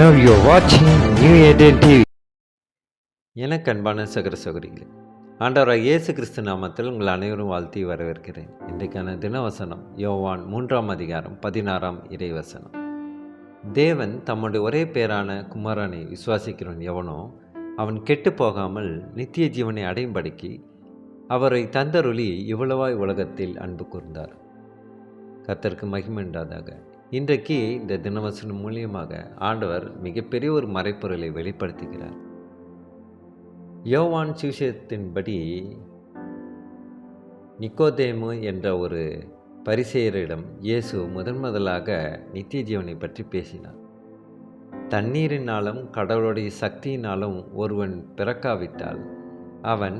Now you're watching New Eden TV. எனக்கு அன்பான சகர சகோதரிகளே, ஆண்டவராகிய இயேசு கிறிஸ்து நாமத்தில் உங்கள் அனைவரும் வாழ்த்தி வரவேற்கிறேன். இன்றைக்கான தினவசனம் யோவான் 3 இறைவசனம். தேவன் தம்முடைய ஒரே பேரான குமாரனை விசுவாசிக்கிறவன் எவனோ அவன் கெட்டு போகாமல் நித்திய ஜீவனை அடையும்படிக்கு அவரை தந்தருளி இவ்வளவாய் உலகத்தில் அன்பு கூர்ந்தார். கர்த்தருக்கு மகிமை உண்டாதாக. இன்றைக்கு இந்த தினவசனம் மூலியமாக ஆண்டவர் மிகப்பெரிய ஒரு மறைப்பொருளை வெளிப்படுத்துகிறார். யோவான் சுவிசேஷத்தின்படி நிக்கோதேமு என்ற ஒரு பரிசேயரிடம் இயேசு முதலாக நித்திய ஜீவனை பற்றி பேசினார். தண்ணீரினாலும் கடவுளுடைய சக்தியினாலும் ஒருவன் பிறக்காவிட்டால் அவன்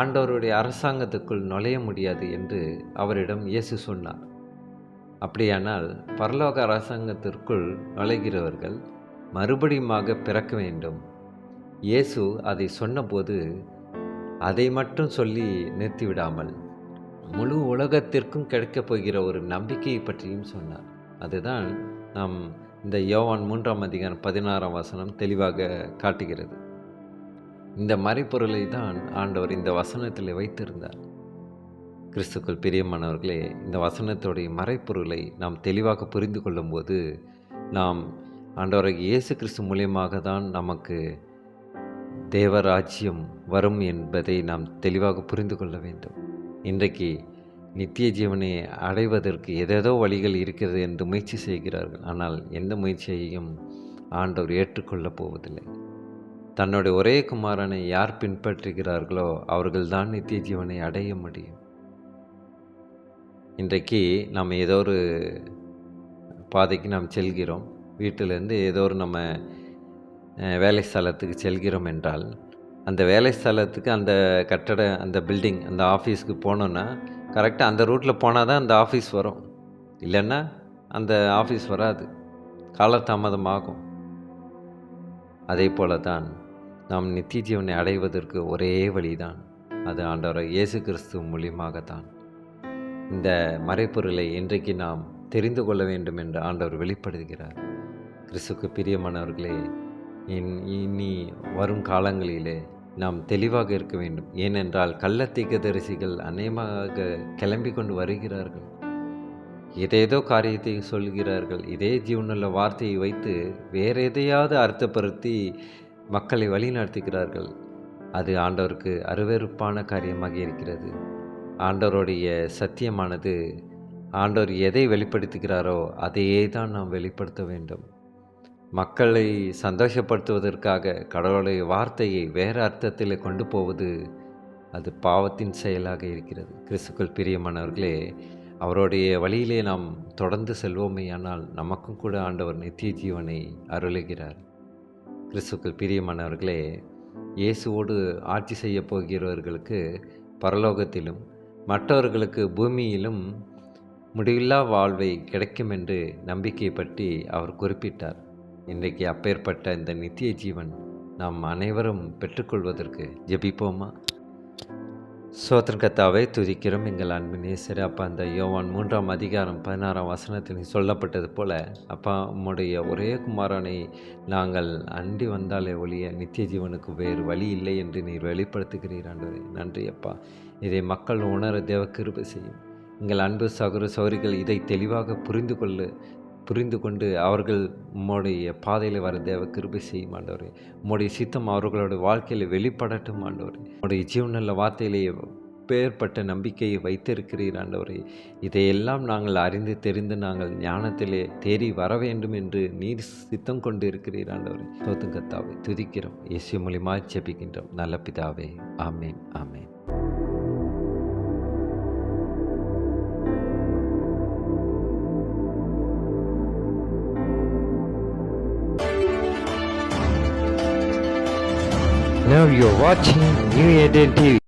ஆண்டவருடைய அரசாங்கத்துக்குள் நுழைய முடியாது என்று அவரிடம் இயேசு சொன்னார். அப்படியானால் பரலோக அரசாங்கத்திற்குள் நுழைகிறவர்கள் மறுபடியுமாக பிறக்க வேண்டும். இயேசு அதை சொன்னபோது அதை மட்டும் சொல்லி நிறுத்திவிடாமல் முழு உலகத்திற்கும் கிடைக்கப் போகிற ஒரு நம்பிக்கையை பற்றியும் சொன்னார். அதுதான் நாம் இந்த யோவான் 3 தெளிவாக காட்டுகிறது. இந்த மறைப்பொருளை தான் ஆண்டவர் இந்த வசனத்தில் வைத்திருந்தார். கிறிஸ்துக்குள் பிரியமானவர்களே, இந்த வசனத்துடைய மறைப்பொருளை நாம் தெளிவாக புரிந்து கொள்ளும்போது நாம் ஆண்டவராகிய இயேசு கிறிஸ்து மூலியமாக தான் நமக்கு தேவராஜ்யம் வரும் என்பதை நாம் தெளிவாக புரிந்து கொள்ள வேண்டும். இன்றைக்கு நித்திய ஜீவனை அடைவதற்கு ஏதேதோ வழிகள் இருக்கிறது என்று முயற்சி செய்கிறார்கள். ஆனால் எந்த முயற்சியையும் ஆண்டவர் ஏற்றுக்கொள்ளப் போவதில்லை. தன்னுடைய ஒரே குமாரனை யார் பின்பற்றுகிறார்களோ அவர்கள்தான் நித்திய ஜீவனை அடைய முடியும். இன்றைக்கு நாம் ஏதோ ஒரு பாதைக்கு நாம் செல்கிறோம். வீட்டிலேருந்து ஏதோ ஒரு நம்ம வேலை ஸ்தலத்துக்கு செல்கிறோம் என்றால் அந்த வேலை ஸ்தலத்துக்கு அந்த கட்டட அந்த பில்டிங் அந்த ஆஃபீஸ்க்கு போனோன்னா கரெக்டாக அந்த ரூட்டில் போனால் தான் அந்த ஆஃபீஸ் வரும். இல்லைன்னா அந்த ஆஃபீஸ் வராது, காலதாமதமாகும். அதே போல தான் நாம் நித்திய ஜீவனை அடைவதற்கு ஒரே வழிதான், அது ஆண்டவர் இயேசு கிறிஸ்து மூலியமாகத்தான். இந்த மறைப்பொருளை இன்றைக்கு நாம் தெரிந்து கொள்ள வேண்டும் என்று ஆண்டவர் வெளிப்படுத்துகிறார். கிறிஸ்துக்கு பிரியமானவர்களே, இனி வரும் காலங்களிலே நாம் தெளிவாக இருக்க வேண்டும். ஏனென்றால் கள்ள தீர்க்கதரிசிகள் அநேகமாக கிளம்பி கொண்டு வருகிறார்கள். ஏதேதோ காரியத்தை சொல்கிறார்கள். இதே ஜீவனுள்ள வார்த்தையை வைத்து வேறு எதையாவது அர்த்தப்படுத்தி மக்களை வழி நடத்துகிறார்கள். அது ஆண்டவருக்கு அருவருப்பான காரியமாக இருக்கிறது. ஆண்டவருடைய சத்தியமானது ஆண்டவர் எதை வெளிப்படுத்துகிறாரோ அதையே தான் நாம் வெளிப்படுத்த வேண்டும். மக்களை சந்தோஷப்படுத்துவதற்காக கடவுளுடைய வார்த்தையை வேறு அர்த்தத்தில் கொண்டு போவது அது பாவத்தின் செயலாக இருக்கிறது. கிறிஸ்துக்குள் பிரியமானவர்களே, அவருடைய வழியிலே நாம் தொடர்ந்து செல்வோமேயானால் நமக்கும் கூட ஆண்டவர் நித்திய ஜீவனை அருளுகிறார். கிறிஸ்துக்குள் பிரியமானவர்களே, இயேசுவோடு ஆட்சி செய்ய போகிறவர்களுக்கு பரலோகத்திலும் மற்றவர்களுக்கு பூமியிலும் முடிவில்லா வாழ்வை கிடைக்கும் என்று நம்பிக்கையை பற்றி அவர் குறிப்பிட்டார். இன்றைக்கு அப்பேற்பட்ட இந்த நித்திய ஜீவன் நாம் அனைவரும் பெற்றுக்கொள்வதற்கு ஜெபிப்போமா? சோத்திரகத்தாவை துதிக்கிறோம் எங்கள் அன்பின் நேசரே. அப்பா, அந்த யோவான் 3 சொல்லப்பட்டது போல அப்பா, உம்முடைய ஒரே குமாரனை நாங்கள் அண்டி வந்தாலே ஒழிய நித்திய ஜீவனுக்கு வேறு வழி இல்லை என்று நீர் வெளிப்படுத்துகிறீர். ஆண்டவரே, நன்றி அப்பா. இதை மக்கள் உணர தேவ கிருபை செய்யும். எங்கள் அன்பு சகோதர சகோதரிகள் இதை தெளிவாக புரிந்து கொண்டு அவர்கள் உம்முடைய பாதையில் வர தேவ கிருபை செய்யும். ஆண்டவரே, உம்முடைய சித்தம் அவர்களுடைய வாழ்க்கையில் வெளிப்படட்டும். ஆண்டவரே, உம்முடைய ஜீவனுள்ள வார்த்தையிலேயே பேர்பட்ட நம்பிக்கையை வைத்திருக்கிறீர். ஆண்டவரே, இதையெல்லாம் நாங்கள் அறிந்து தெரிந்து நாங்கள் ஞானத்திலே தேறி வர வேண்டும் என்று நீர் சித்தம் கொண்டு இருக்கிறீர். ஆண்டவரே, சோத்தும் கத்தாவை துதிக்கிறோம். இயேசு மூலியமாக ஜெபிக்கின்றோம் நல்ல பிதாவே. ஆமேன், ஆமேன். Now you're watching New Eden TV.